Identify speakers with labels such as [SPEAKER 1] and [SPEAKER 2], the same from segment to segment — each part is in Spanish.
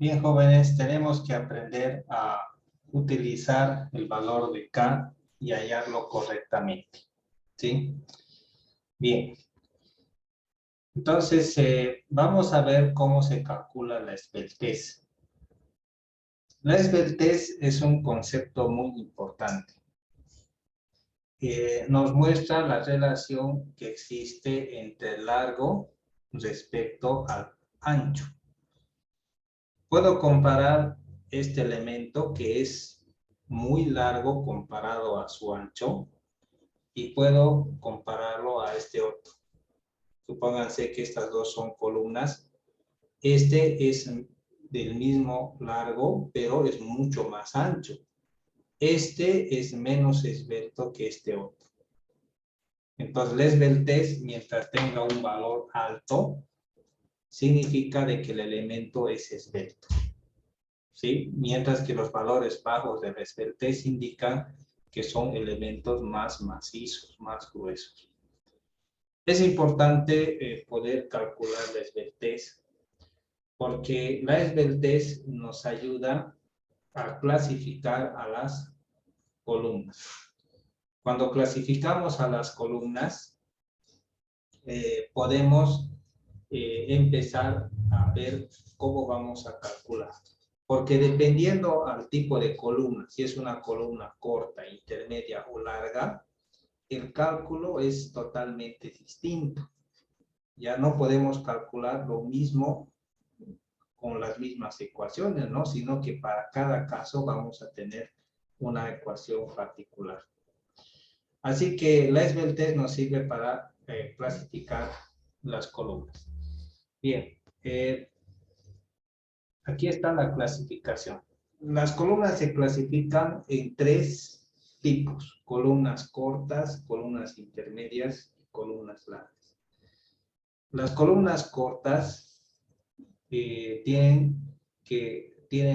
[SPEAKER 1] Bien, jóvenes, tenemos que aprender a utilizar el valor de K y hallarlo correctamente. ¿Sí? Bien. Entonces, vamos a ver cómo se calcula la esbeltez. La esbeltez es un concepto muy importante. Nos muestra la relación que existe entre el largo respecto al ancho. Puedo comparar este elemento que es muy largo comparado a su ancho y puedo compararlo a este otro. Supónganse que estas dos son columnas. Este es del mismo largo, pero es mucho más ancho. Este es menos esbelto que este otro. Entonces, la esbeltez, mientras tenga un valor alto, significa de que el elemento es esbelto. ¿Sí? Mientras que los valores bajos de la esbeltez indican que son elementos más macizos, más gruesos. Es importante poder calcular la esbeltez, porque la esbeltez nos ayuda a clasificar a las columnas. Cuando clasificamos a las columnas, podemos empezar a ver cómo vamos a calcular. Porque dependiendo al tipo de columna, si es una columna corta, intermedia o larga, el cálculo es totalmente distinto. Ya no podemos calcular lo mismo con las mismas ecuaciones, ¿no? Sino que para cada caso vamos a tener una ecuación particular. Así que la esbeltez nos sirve para clasificar las columnas. Bien, aquí está la clasificación. Las columnas se clasifican en tres tipos: columnas cortas, columnas intermedias y columnas largas. Las columnas cortas tienen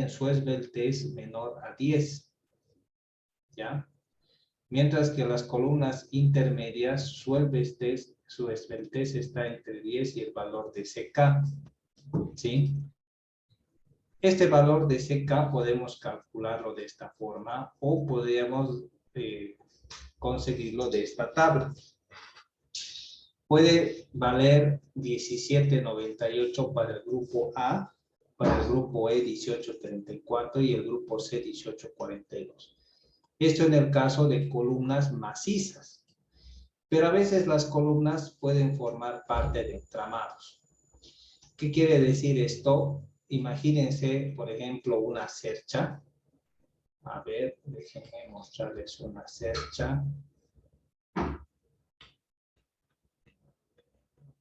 [SPEAKER 1] su esbeltez menor a 10, ¿ya? Mientras que las columnas intermedias, su esbeltez está entre 10 y el valor de CK, ¿sí? Este valor de CK podemos calcularlo de esta forma o podríamos conseguirlo de esta tabla. Puede valer 17.98 para el grupo A, para el grupo E 18.34 y el grupo C 18.42. Esto en el caso de columnas macizas. Pero a veces las columnas pueden formar parte de entramados. ¿Qué quiere decir esto? Imagínense, por ejemplo, una cercha. A ver, déjenme mostrarles una cercha.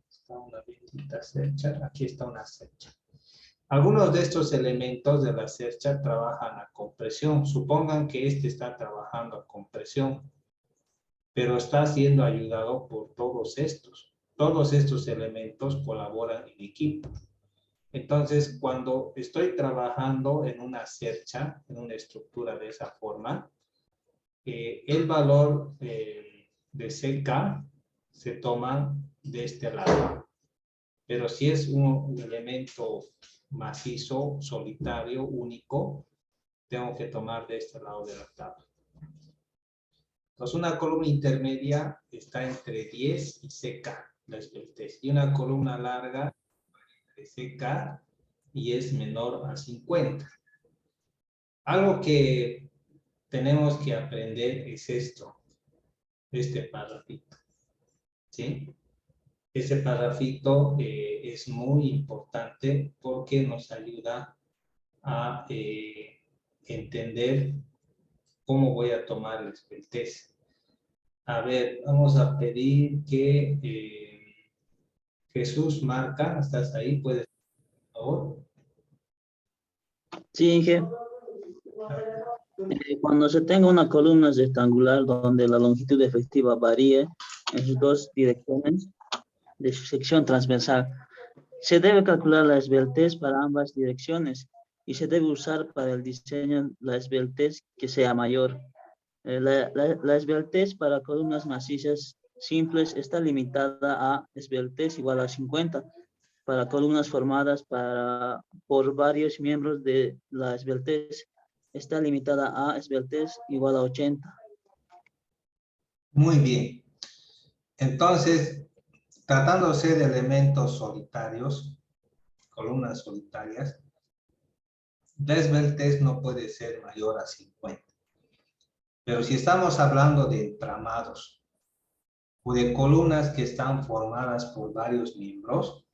[SPEAKER 1] Está una bendita cercha. Aquí está una cercha. Algunos de estos elementos de la cercha trabajan a compresión. Supongan que este está trabajando a compresión, pero está siendo ayudado por todos estos. Todos estos elementos colaboran en equipo. Entonces, cuando estoy trabajando en una cercha, en una estructura de esa forma, el valor de CK se toma de este lado. Pero si es un elemento macizo, solitario, único, tengo que tomar de este lado de la tabla. Entonces, una columna intermedia está entre 10 y CK, la esbeltez. Y una columna larga entre CK y es menor a 50. Algo que tenemos que aprender es esto, este párrafito, ¿sí? Este párrafito es muy importante porque nos ayuda a entender cómo voy a tomar la esbeltez. A ver, vamos a pedir que Jesús Marca, ¿estás ahí? ¿Puedes, por favor?
[SPEAKER 2] Sí, Inge. Cuando se tenga una columna rectangular donde la longitud efectiva varíe en sus dos direcciones de su sección transversal, se debe calcular la esbeltez para ambas direcciones y se debe usar para el diseño la esbeltez que sea mayor. La esbeltez para columnas macizas simples está limitada a esbeltez igual a 50, para columnas formadas por varios miembros de la esbeltez está limitada a esbeltez igual a 80.
[SPEAKER 1] Muy bien. Entonces, tratándose de elementos solitarios, columnas solitarias, la esbeltez no puede ser mayor a 50. Pero si estamos hablando de entramados o de columnas que están formadas por varios miembros,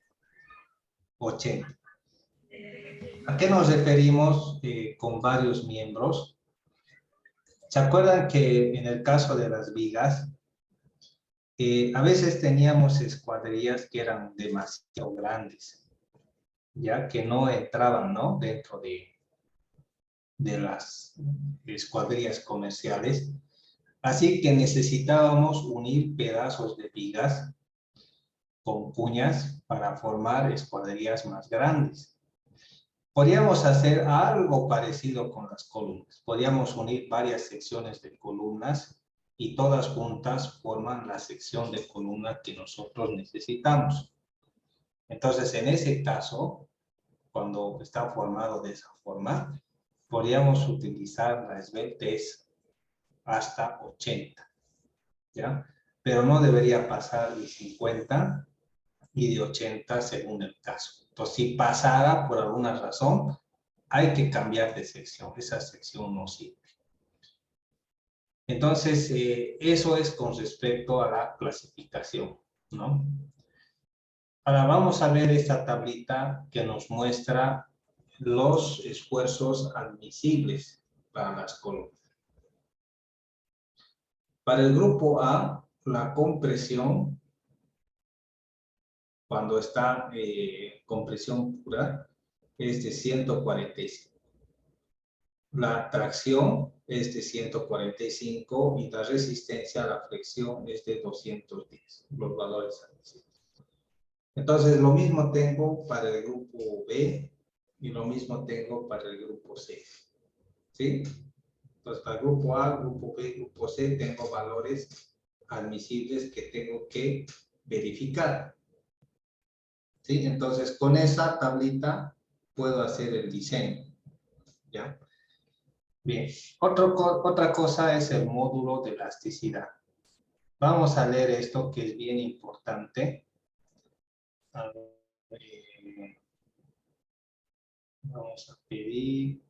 [SPEAKER 1] 80. ¿A qué nos referimos con varios miembros? ¿Se acuerdan que en el caso de las vigas, a veces teníamos escuadrillas que eran demasiado grandes, ya que no entraban, ¿no?, dentro de las escuadrillas comerciales? Así que necesitábamos unir pedazos de vigas con cuñas para formar escuadrillas más grandes. Podríamos hacer algo parecido con las columnas. Podríamos unir varias secciones de columnas y todas juntas forman la sección de columna que nosotros necesitamos. Entonces, en ese caso, cuando está formado de esa forma, podríamos utilizar la esbeltez hasta 80, ¿ya? Pero no debería pasar de 50 y de 80 según el caso. Entonces, si pasara por alguna razón, hay que cambiar de sección. Esa sección no sirve. Entonces, eso es con respecto a la clasificación, ¿no? Ahora vamos a ver esta tablita que nos muestra los esfuerzos admisibles para las columnas. Para el grupo A, la compresión, cuando está compresión pura, es de 145. La tracción es de 145 y la resistencia a la flexión es de 210, los valores admisibles. Entonces, lo mismo tengo para el grupo B y lo mismo tengo para el grupo C. ¿Sí? Entonces, para el grupo A, grupo B, grupo C, tengo valores admisibles que tengo que verificar. ¿Sí? Entonces, con esa tablita puedo hacer el diseño. ¿Ya? Bien. Otra cosa es el módulo de elasticidad. Vamos a leer esto que es bien importante. Vamos a pedir.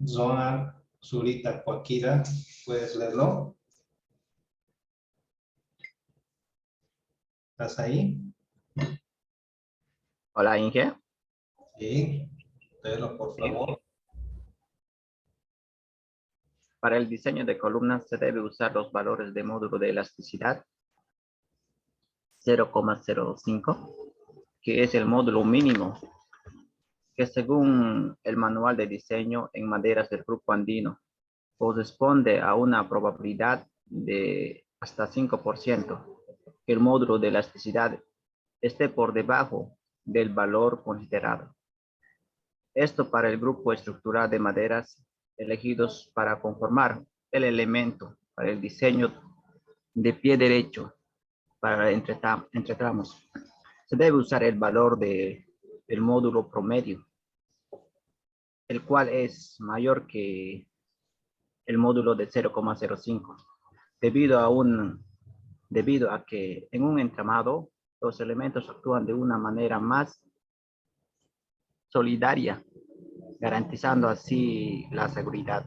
[SPEAKER 1] Zona Zurita Coaquira, ¿puedes leerlo? ¿Estás ahí?
[SPEAKER 3] Hola, Inge.
[SPEAKER 1] Sí, léelo por
[SPEAKER 3] Sí.
[SPEAKER 1] favor.
[SPEAKER 3] Para el diseño de columnas se debe usar los valores de módulo de elasticidad 0,05, que es el módulo mínimo, que según el manual de diseño en maderas del grupo andino, corresponde a una probabilidad de hasta 5% que el módulo de elasticidad esté por debajo del valor considerado. Esto para el grupo estructural de maderas elegidos para conformar el elemento para el diseño de pie derecho para entretramos. Se debe usar el valor del módulo promedio, el cual es mayor que el módulo de 0,05, debido a que en un entramado los elementos actúan de una manera más solidaria, garantizando así la seguridad.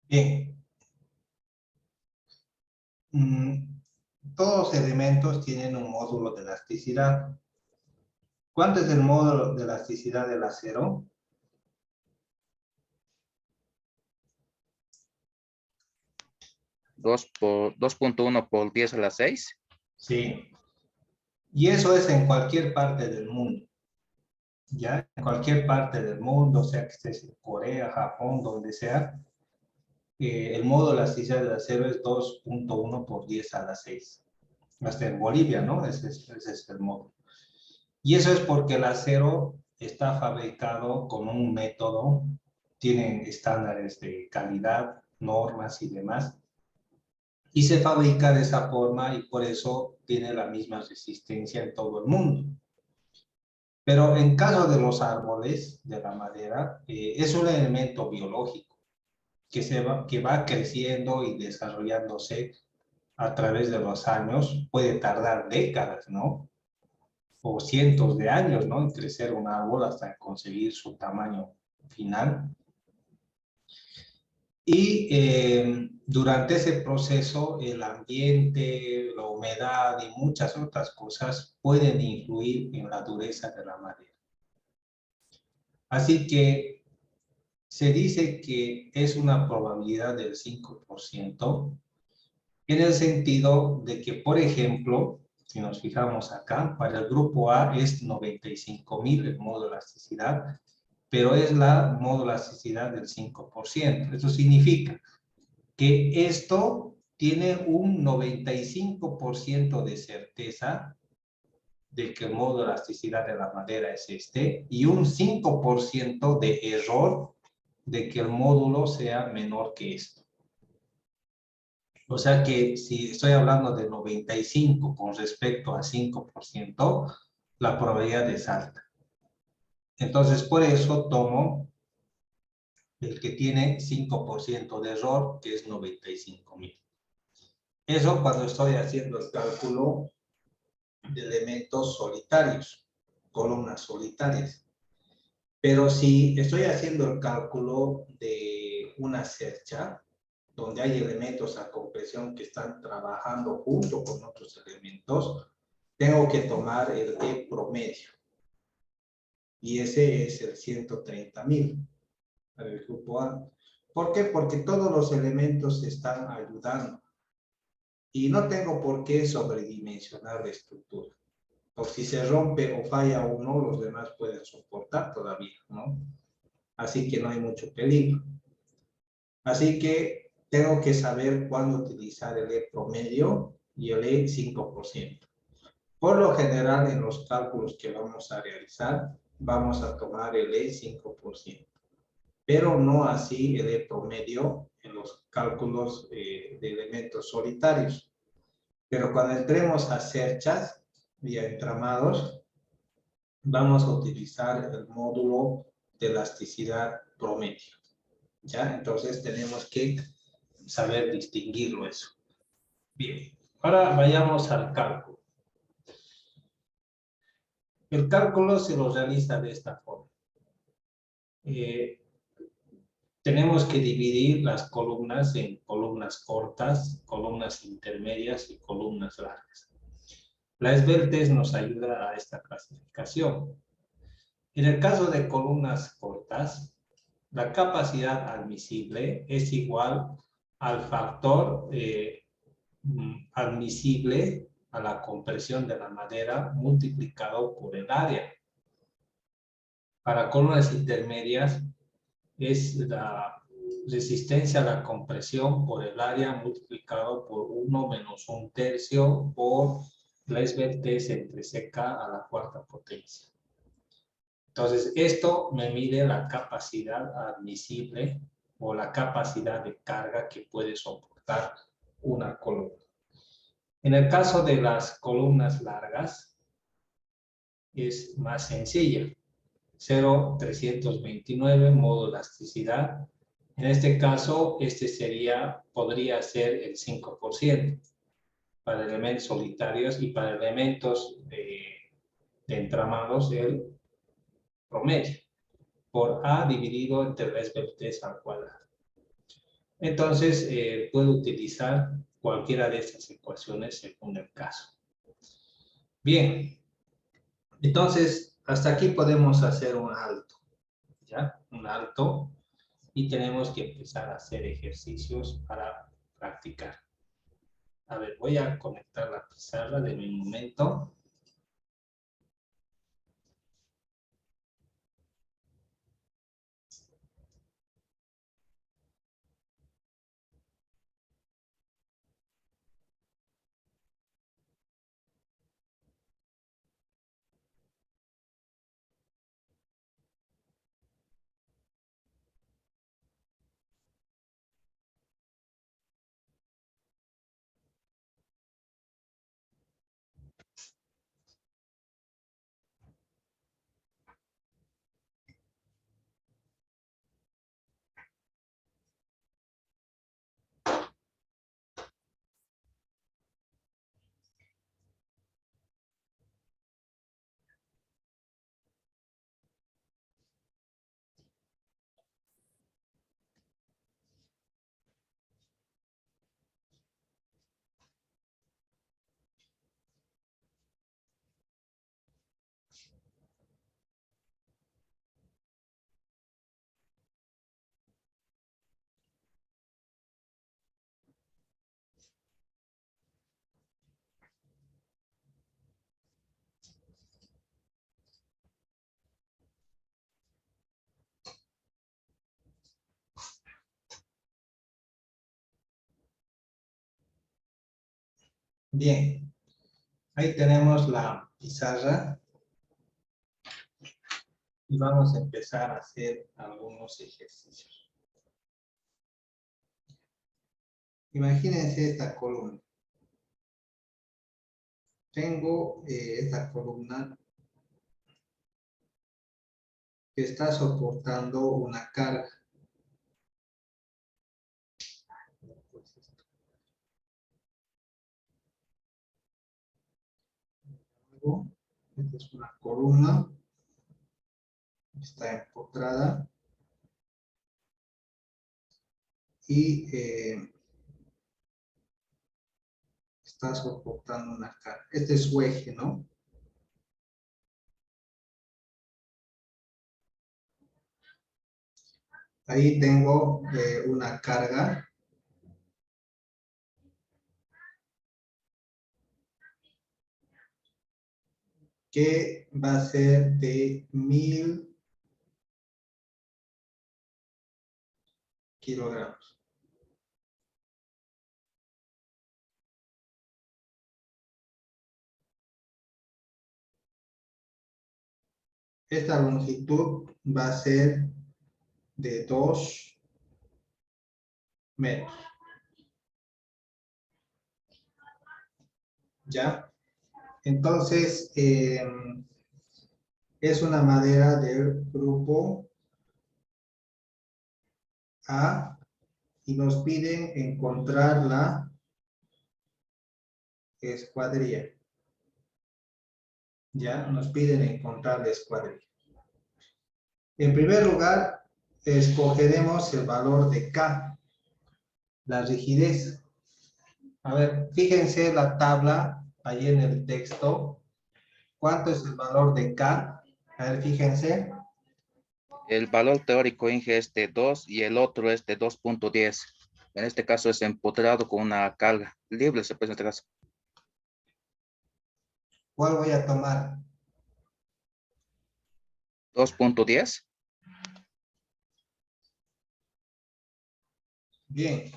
[SPEAKER 1] Bien. Todos los elementos tienen un módulo de elasticidad. ¿Cuánto es el módulo de elasticidad del acero?
[SPEAKER 4] Dos 2.1 por 10 a la 6.
[SPEAKER 1] Sí. Y eso es en cualquier parte del mundo. ¿Ya? En cualquier parte del mundo, sea que estés en Corea, Japón, donde sea, el módulo de elasticidad del acero es 2.1 por 10 a la 6. Hasta en Bolivia, ¿no? Ese es el módulo. Y eso es porque el acero está fabricado con un método tienen estándares de calidad, normas y demás. Y se fabrica de esa forma y por eso tiene la misma resistencia en todo el mundo. Pero en caso de los árboles, de la madera, es un elemento biológico que va creciendo y desarrollándose a través de los años. Puede tardar décadas, ¿no? O cientos de años, ¿no? En crecer un árbol hasta conseguir su tamaño final. Y durante ese proceso, el ambiente, la humedad y muchas otras cosas pueden influir en la dureza de la madera. Así que se dice que es una probabilidad del 5%, en el sentido de que, por ejemplo, si nos fijamos acá, para el grupo A es 95.000 el modo de elasticidad, pero es la modo de elasticidad del 5%. Eso significa que esto tiene un 95% de certeza de que el modo de elasticidad de la madera es este, y un 5% de error de que el módulo sea menor que esto. O sea que si estoy hablando de 95 con respecto a 5%, la probabilidad es alta. Entonces, por eso tomo el que tiene 5% de error, que es 95.000. Eso cuando estoy haciendo el cálculo de elementos solitarios, columnas solitarias. Pero si estoy haciendo el cálculo de una cercha, donde hay elementos a compresión que están trabajando junto con otros elementos, tengo que tomar el E promedio. Y ese es el 130.000 para el grupo A. ¿Por qué? Porque todos los elementos están ayudando. Y no tengo por qué sobredimensionar la estructura. Por si se rompe o falla uno, los demás pueden soportar todavía, ¿no? Así que no hay mucho peligro. Así que tengo que saber cuándo utilizar el E promedio y el E 5%. Por lo general, en los cálculos que vamos a realizar, vamos a tomar el E 5%, pero no así el E promedio en los cálculos de elementos solitarios. Pero cuando entremos a cerchas y a entramados, vamos a utilizar el módulo de elasticidad promedio. ¿Ya? Entonces tenemos que saber distinguirlo eso. Bien, ahora vayamos al cálculo. El cálculo se lo realiza de esta forma. Tenemos que dividir las columnas en columnas cortas, columnas intermedias y columnas largas. La esbeltez nos ayuda a esta clasificación. En el caso de columnas cortas, la capacidad admisible es igual al factor admisible a la compresión de la madera multiplicado por el área. Para columnas intermedias es la resistencia a la compresión por el área multiplicado por 1 menos 1/3 por la esbeltez entre seca a la cuarta potencia. Entonces, esto me mide la capacidad admisible o la capacidad de carga que puede soportar una columna. En el caso de las columnas largas, es más sencilla. 0,329 modo elasticidad. En este caso, podría ser el 5% para elementos solitarios y para elementos de entramados el promedio por A dividido entre la esbeltez al cuadrado. Entonces, puedo utilizar cualquiera de estas ecuaciones según el caso. Bien, entonces, hasta aquí podemos hacer un alto, ¿ya? Un alto, y tenemos que empezar a hacer ejercicios para practicar. A ver, voy a conectar la pizarra de un momento. Bien, ahí tenemos la pizarra. Y vamos a empezar a hacer algunos ejercicios. Imagínense esta columna. Tengo esta columna que está soportando una carga. Esta es una columna. Está empotrada. Y está soportando una carga. Este es su eje, ¿no? Ahí tengo una carga que va a ser de 1000 kilogramos. Esta longitud va a ser de 2 metros. ¿Ya? Entonces, es una madera del grupo A y nos piden encontrar la escuadrilla. ¿Ya? Nos piden encontrar la escuadrilla. En primer lugar, escogeremos el valor de K, la rigidez. A ver, fíjense la tabla ahí en el texto. ¿Cuánto es el valor de K? A ver, fíjense.
[SPEAKER 4] El valor teórico, Inge, es de 2 y el otro es de 2.10. En este caso es empotrado con una carga libre, se puede en este caso.
[SPEAKER 1] ¿Cuál voy a tomar?
[SPEAKER 4] 2.10.
[SPEAKER 1] Bien.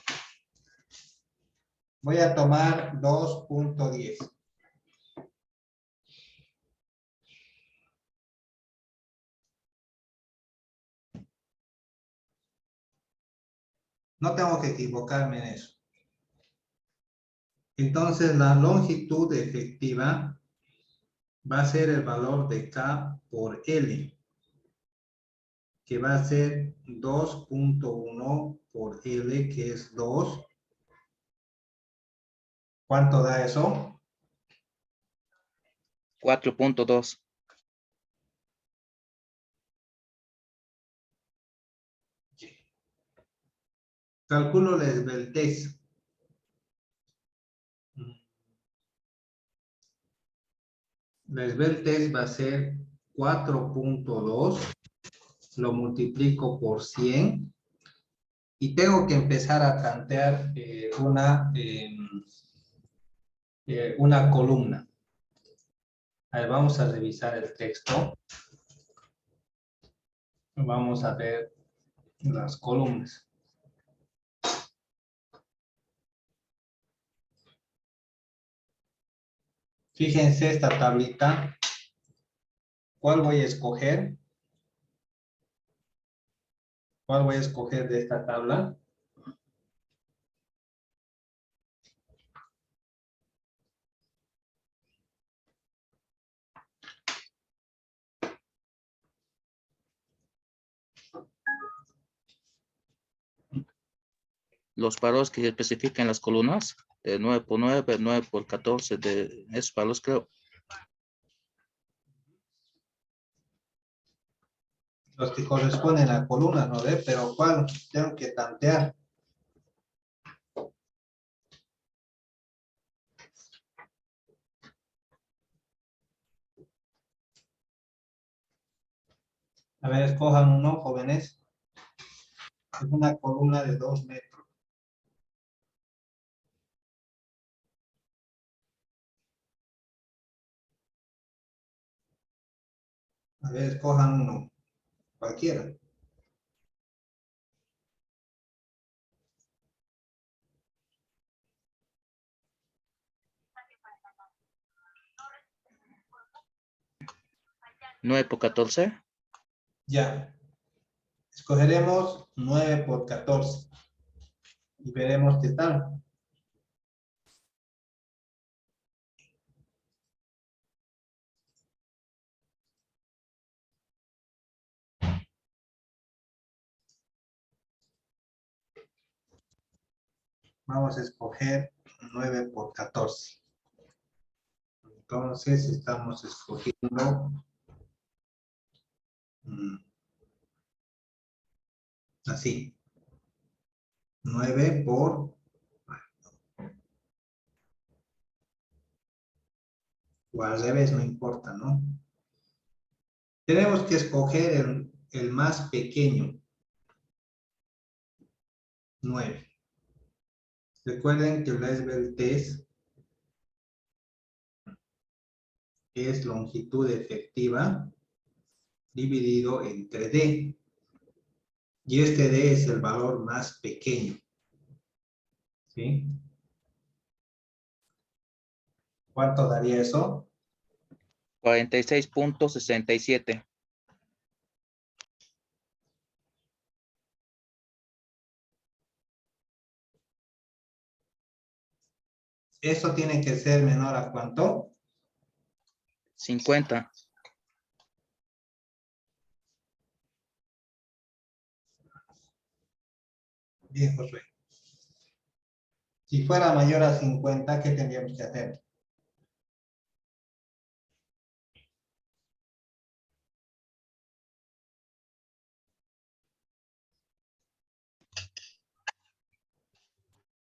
[SPEAKER 1] Voy a tomar 2.10. No tengo que equivocarme en eso. Entonces, la longitud efectiva va a ser el valor de K por L, que va a ser 2.1 por L, que es 2. ¿Cuánto da eso?
[SPEAKER 4] 4.2.
[SPEAKER 1] Calculo la esbeltez. La esbeltez va a ser 4.2. Lo multiplico por 100. Y tengo que empezar a tantear una columna. A ver, vamos a revisar el texto. Vamos a ver las columnas. Fíjense esta tablita. ¿Cuál voy a escoger? ¿Cuál voy a escoger de esta tabla?
[SPEAKER 4] Los valores que especifican las columnas, de 9 por 9, 9 por 14, de esos valores creo.
[SPEAKER 1] Los que corresponden a columnas, ¿no ve? Pero ¿cuál? Tengo que tantear. A ver, escojan uno, jóvenes. Es una columna de 2 metros. A ver, escojan uno. Cualquiera.
[SPEAKER 4] 9 por 14.
[SPEAKER 1] Ya. Escogeremos 9 por 14. Y veremos qué tal. Vamos a escoger 9 por 14. Entonces estamos escogiendo así. 9 por, o al revés, no importa, ¿no? Tenemos que escoger el más pequeño. 9. Recuerden que el Lesbel test es longitud efectiva dividido entre D. Y este D es el valor más pequeño. ¿Sí? ¿Cuánto daría eso?
[SPEAKER 4] 46.67.
[SPEAKER 1] Eso tiene que ser menor a ¿cuánto?
[SPEAKER 4] 50.
[SPEAKER 1] Bien, Josué. Si fuera mayor a 50, ¿qué tendríamos que hacer?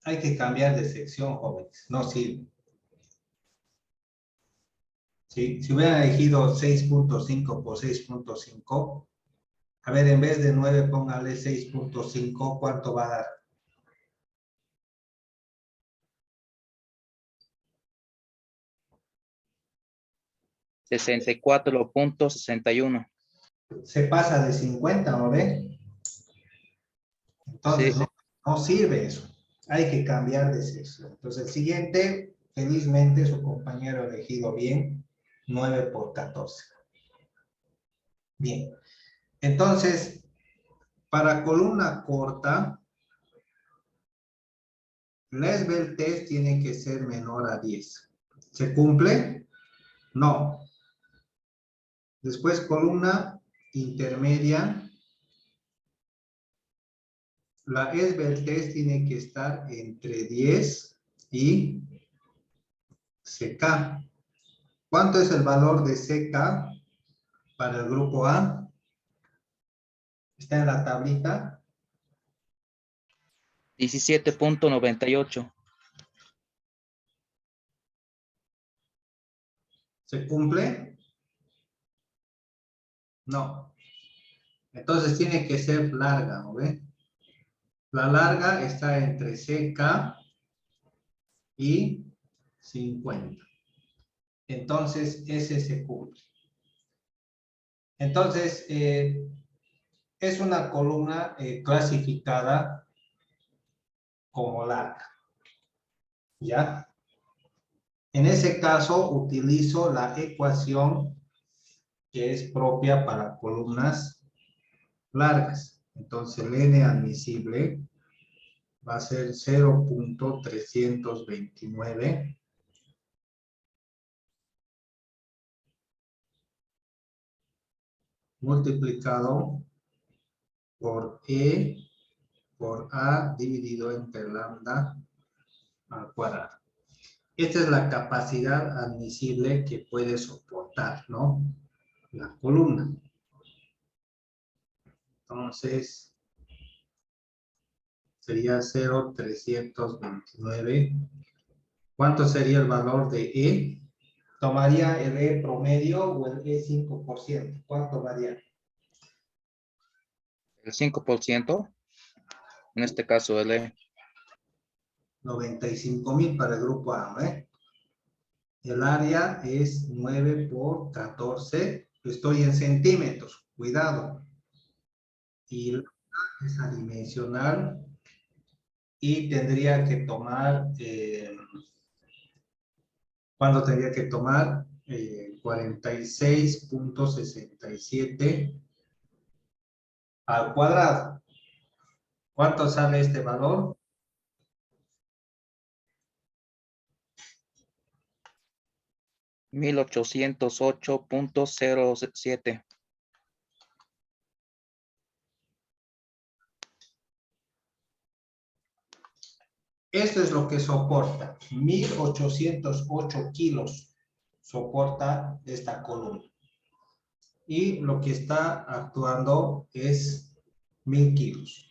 [SPEAKER 1] Hay que cambiar de sección, jóvenes. No sirve. ¿Sí? Si hubieran elegido 6.5 por 6.5, a ver, en vez de 9, póngale 6.5, ¿cuánto va a dar?
[SPEAKER 4] 64.61.
[SPEAKER 1] Se pasa de 50, ¿no ve? Entonces,
[SPEAKER 4] Sí.
[SPEAKER 1] no sirve eso. Hay que cambiar de sección. Entonces, el siguiente, felizmente, su compañero ha elegido bien, 9 por 14. Bien. Entonces, para columna corta, la Lesbel test tiene que ser menor a 10. ¿Se cumple? No. Después, columna intermedia, la Lesbel test tiene que estar entre 10 y CK. ¿Cuánto es el valor de CK para el grupo A? Está en la tablita.
[SPEAKER 4] 17.98.
[SPEAKER 1] ¿Se cumple? No. Entonces tiene que ser larga, ¿no ve? La larga está entre CK y 50. Entonces, ese se cumple. Entonces, es una columna clasificada como larga. ¿Ya? En ese caso, utilizo la ecuación que es propia para columnas largas. Entonces, el n admisible va a ser 0.329 multiplicado por E por A dividido entre lambda al cuadrado. Esta es la capacidad admisible que puede soportar, ¿no? La columna. Entonces, sería 0.329. ¿Cuánto sería el valor de E? ¿Tomaría el E promedio o el E 5%? ¿Cuánto varía?
[SPEAKER 4] El 5%. En este caso, el
[SPEAKER 1] 95,000 para el grupo A, ¿no? El área es 9 por 14. Estoy en centímetros, cuidado. Y la es adimensional. Y tendría que tomar, ¿cuándo tendría que tomar? 46.67 al cuadrado. ¿Cuánto sale este valor?
[SPEAKER 4] 1808.07.
[SPEAKER 1] Esto es lo que soporta. 1808 kilos soporta esta columna. Y lo que está actuando es 1000 kilos.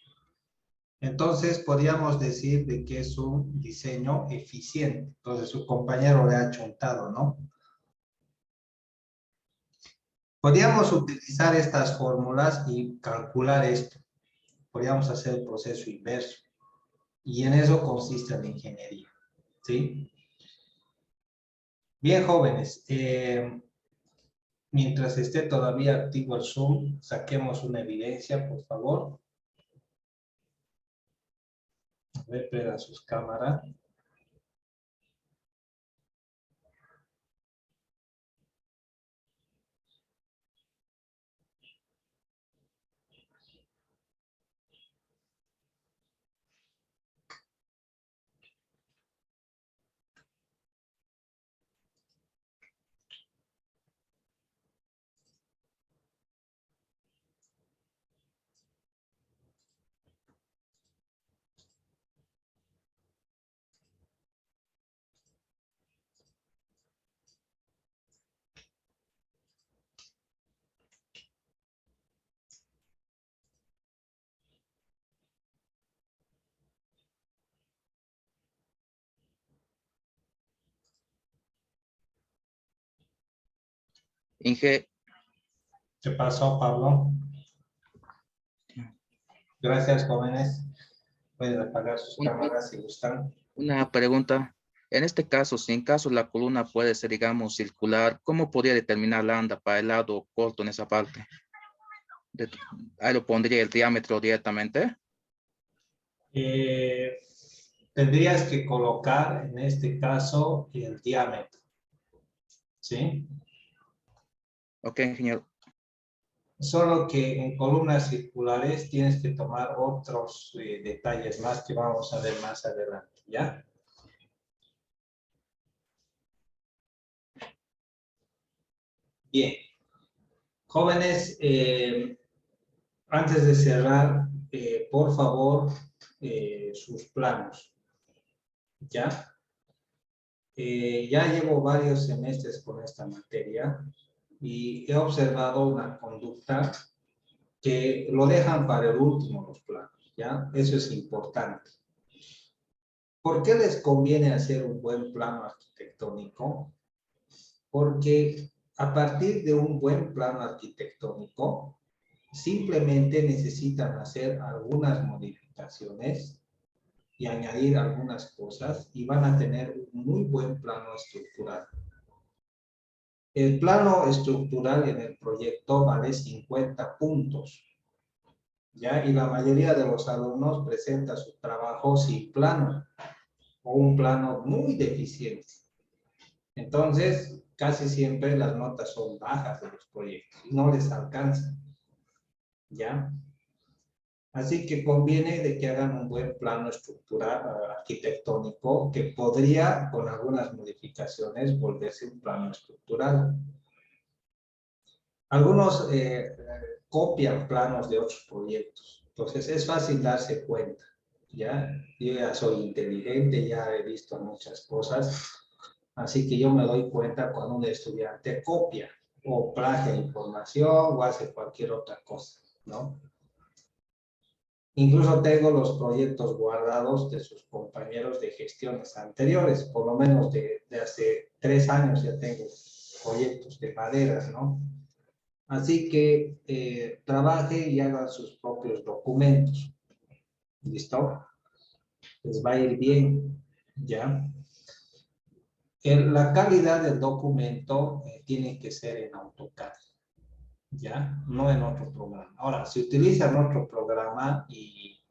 [SPEAKER 1] Entonces, podríamos decir de que es un diseño eficiente. Entonces, su compañero le ha chuntado, ¿no? Podríamos utilizar estas fórmulas y calcular esto. Podríamos hacer el proceso inverso. Y en eso consiste la ingeniería, ¿sí? Bien, jóvenes. Mientras esté todavía activo el Zoom, saquemos una evidencia, por favor. A ver, prendan sus cámaras.
[SPEAKER 4] Inge,
[SPEAKER 1] ¿Qué pasó, Pablo? Gracias, jóvenes. Pueden apagar sus cámaras si gustan.
[SPEAKER 4] una pregunta. En este caso, si en caso la columna puede ser, digamos, circular, ¿cómo podría determinar la anda para el lado corto en esa parte? Ahí lo pondría el diámetro directamente.
[SPEAKER 1] Tendrías que colocar, en este caso, el diámetro. ¿Sí?
[SPEAKER 4] Ok, ingeniero.
[SPEAKER 1] Solo que en columnas circulares tienes que tomar otros detalles más que vamos a ver más adelante, ¿ya? Bien. Jóvenes, antes de cerrar, por favor, sus planos, ¿ya? Ya llevo varios semestres con esta materia y he observado una conducta que lo dejan para el último los planos, ¿ya? Eso es importante. ¿Por qué les conviene hacer un buen plano arquitectónico? Porque a partir de un buen plano arquitectónico, simplemente necesitan hacer algunas modificaciones y añadir algunas cosas y van a tener un muy buen plano estructural. El plano estructural en el proyecto vale 50 puntos, ¿ya? Y la mayoría de los alumnos presenta su trabajo sin plano o un plano muy deficiente. Entonces, casi siempre las notas son bajas de los proyectos y no les alcanzan, ¿ya? Así que conviene de que hagan un buen plano estructural arquitectónico que podría, con algunas modificaciones, volverse un plano estructural. Algunos copian planos de otros proyectos, entonces es fácil darse cuenta, ¿ya? Yo ya soy inteligente, ya he visto muchas cosas, así que yo me doy cuenta cuando un estudiante copia o plagia información o hace cualquier otra cosa, ¿no? Incluso tengo los proyectos guardados de sus compañeros de gestiones anteriores, por lo menos de hace 3 años ya tengo proyectos de maderas, ¿no? Así que trabaje y haga sus propios documentos. ¿Listo? Les va a ir bien, ¿ya? La calidad del documento tiene que ser en AutoCAD, ¿ya? No en otro programa. Ahora, si utilizan otro programa y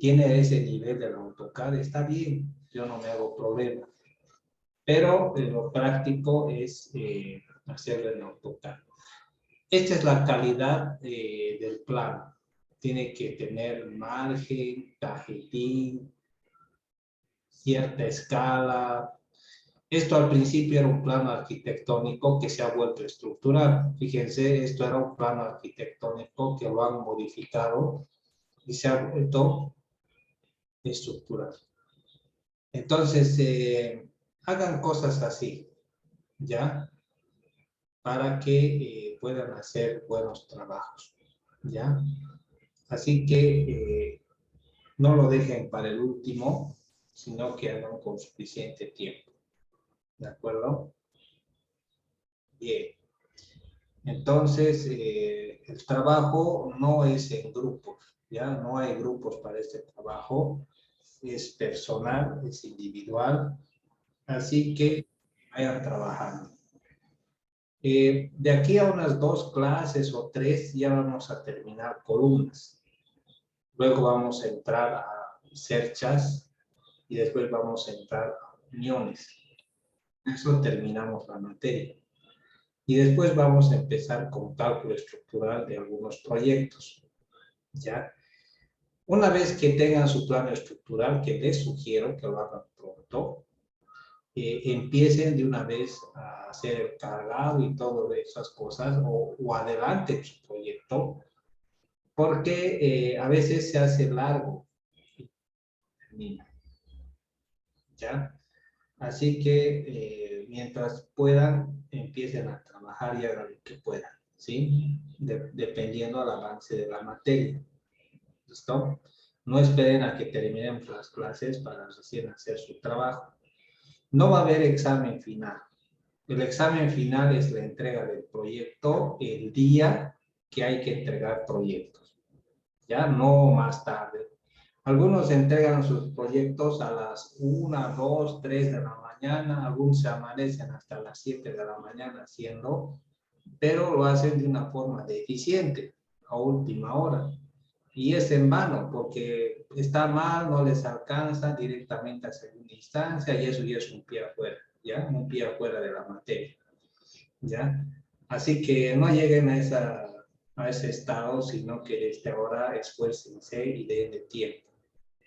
[SPEAKER 1] tiene ese nivel del AutoCAD, está bien, yo no me hago problema. pero lo práctico es hacerlo en AutoCAD. Esta es la calidad del plano. Tiene que tener margen, cajetín, cierta escala. Esto al principio era un plano arquitectónico que se ha vuelto estructural. Fíjense, esto era un plano arquitectónico que lo han modificado y se ha vuelto estructural. Entonces, hagan cosas así, ¿ya? Para que puedan hacer buenos trabajos, ¿ya? Así que no lo dejen para el último, sino que hagan con suficiente tiempo. ¿De acuerdo? Bien. Entonces, el trabajo no es en grupos, ¿ya? No hay grupos para este trabajo. Es personal, es individual. Así que vayan trabajando. De aquí a unas 2 clases o 3 ya vamos a terminar columnas. Luego vamos a entrar a cerchas y después vamos a entrar a uniones. Eso terminamos la materia. Y después vamos a empezar con cálculo estructural de algunos proyectos. ¿Ya? Una vez que tengan su plano estructural, que les sugiero que lo hagan pronto, empiecen de una vez a hacer el cargado y todas esas cosas, o adelanten su proyecto, porque a veces se hace largo y termina. ¿Ya? Así que mientras puedan, empiecen a trabajar y hagan lo que puedan, ¿sí? Dependiendo del avance de la materia. ¿Listo? No esperen a que terminemos las clases para recién hacer su trabajo. No va a haber examen final. El examen final es la entrega del proyecto el día que hay que entregar proyectos. Ya no más tarde. Algunos entregan sus proyectos a las 1, 2, 3 de la mañana, algunos se amanecen hasta las 7 de la mañana haciendo, pero lo hacen de una forma deficiente, a última hora. Y es en vano, porque está mal, no les alcanza directamente a segunda instancia, y eso ya es un pie afuera, ¿ya? Un pie afuera de la materia, ¿ya? Así que no lleguen a ese estado, sino que desde ahora esfuércense y den tiempo,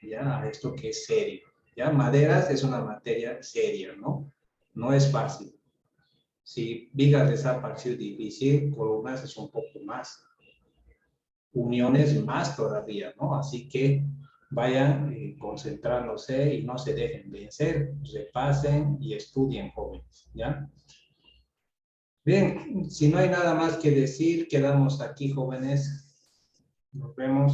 [SPEAKER 1] ¿ya? A esto que es serio, ¿ya? Maderas es una materia seria, ¿no? No es fácil. Si vigas les ha parecido difícil, columnas es un poco más. Uniones más todavía, ¿no? Así que vayan concentrándose y no se dejen vencer, repasen y estudien, jóvenes, ¿ya? Bien, si no hay nada más que decir, quedamos aquí, jóvenes. Nos vemos.